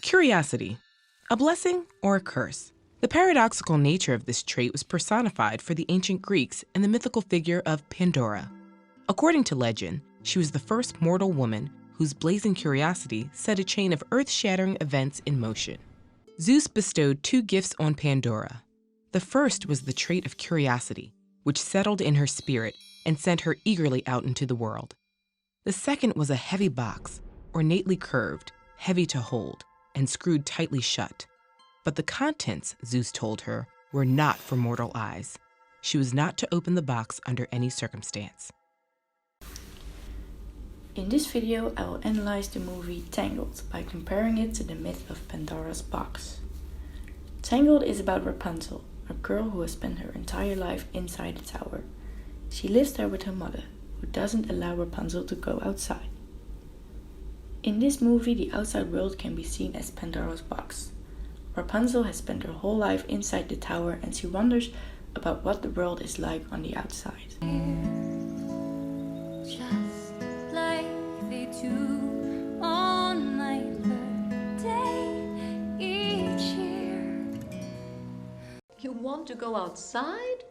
Curiosity, a blessing or a curse? The paradoxical nature of this trait was personified for the ancient Greeks in the mythical figure of Pandora. According to legend, she was the first mortal woman whose blazing curiosity set a chain of earth-shattering events in motion. Zeus bestowed two gifts on Pandora. The first was the trait of curiosity, which settled in her spirit and sent her eagerly out into the world. The second was a heavy box, ornately curved, heavy to hold, and screwed tightly shut. But the contents, Zeus told her, were not for mortal eyes. She was not to open the box under any circumstance. In this video, I will analyze the movie Tangled by comparing it to the myth of Pandora's box. Tangled is about Rapunzel, a girl who has spent her entire life inside a tower. She lives there with her mother, who doesn't allow Rapunzel to go outside. In this movie, the outside world can be seen as Pandora's box. Rapunzel has spent her whole life inside the tower and she wonders about what the world is like on the outside. Just like they do on my birthday each year. You want to go outside?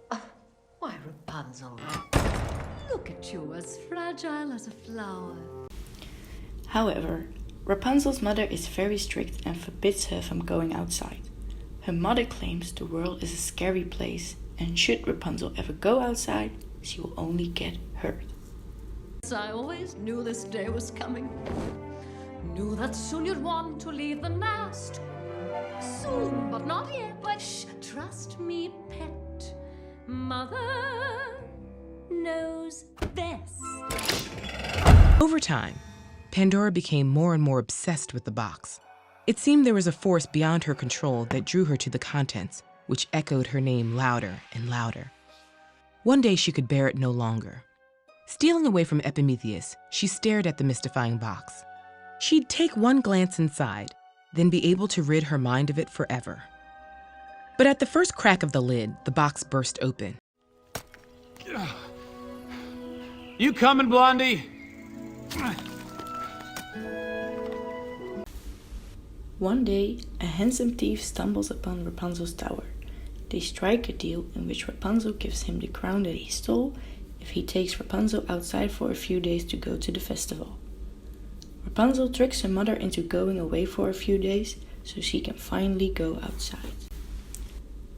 Why, Rapunzel? Look at you, as fragile as a flower. However, Rapunzel's mother is very strict and forbids her from going outside. Her mother claims the world is a scary place, and should Rapunzel ever go outside, she will only get hurt. I always knew this day was coming. Knew that soon you'd want to leave the nest. Soon, but not yet. But shh, trust me, pet. Mother knows best. Over time, Pandora became more and more obsessed with the box. It seemed there was a force beyond her control that drew her to the contents, which echoed her name louder and louder. One day she could bear it no longer. Stealing away from Epimetheus, she stared at the mystifying box. She'd take one glance inside, then be able to rid her mind of it forever. But at the first crack of the lid, the box burst open. You coming, Blondie? One day, a handsome thief stumbles upon Rapunzel's tower. They strike a deal in which Rapunzel gives him the crown that he stole if he takes Rapunzel outside for a few days to go to the festival. Rapunzel tricks her mother into going away for a few days so she can finally go outside.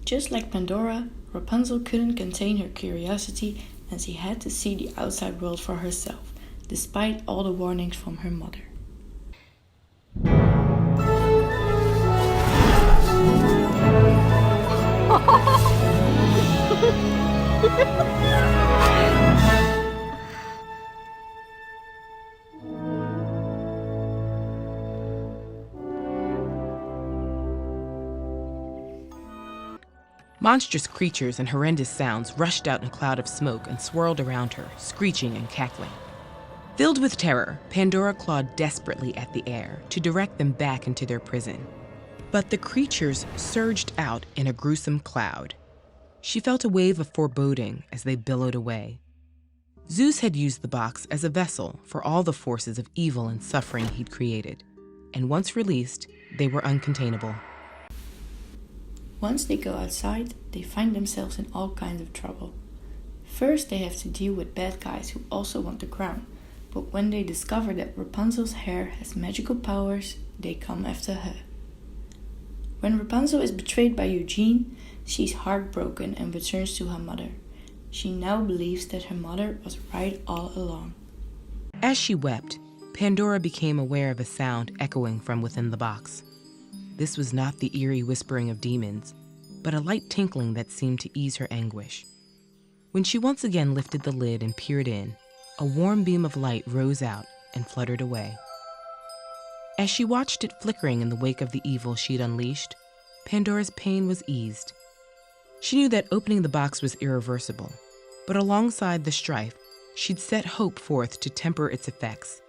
Just like Pandora, Rapunzel couldn't contain her curiosity and she had to see the outside world for herself, despite all the warnings from her mother. Monstrous creatures and horrendous sounds rushed out in a cloud of smoke and swirled around her, screeching and cackling. Filled with terror, Pandora clawed desperately at the air to direct them back into their prison. But the creatures surged out in a gruesome cloud. She felt a wave of foreboding as they billowed away. Zeus had used the box as a vessel for all the forces of evil and suffering he'd created, and once released, they were uncontainable. Once they go outside, they find themselves in all kinds of trouble. First, they have to deal with bad guys who also want the crown, but when they discover that Rapunzel's hair has magical powers, they come after her. When Rapunzel is betrayed by Eugene, she's heartbroken and returns to her mother. She now believes that her mother was right all along. As she wept, Pandora became aware of a sound echoing from within the box. This was not the eerie whispering of demons, but a light tinkling that seemed to ease her anguish. When she once again lifted the lid and peered in, a warm beam of light rose out and fluttered away. As she watched it flickering in the wake of the evil she'd unleashed, Pandora's pain was eased. She knew that opening the box was irreversible, but alongside the strife, she'd set hope forth to temper its effects.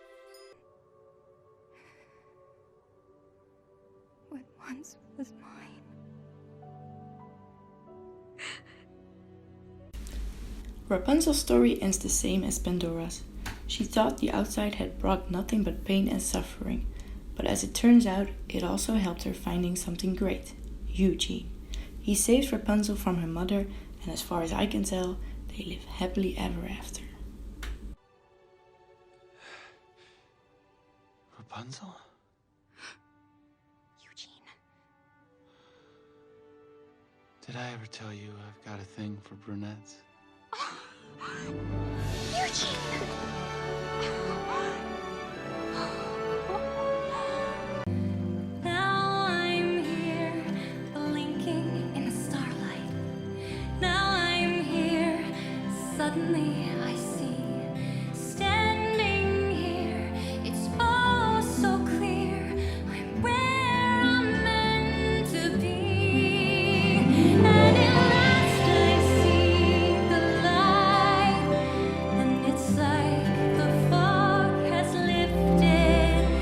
What once was mine. Rapunzel's story ends the same as Pandora's. She thought the outside had brought nothing but pain and suffering, But as it turns out, it also helped her finding something great, Eugene. He saves Rapunzel from her mother, and as far as I can tell, they live happily ever after. Rapunzel? Eugene. Did I ever tell you I've got a thing for brunettes? Eugene!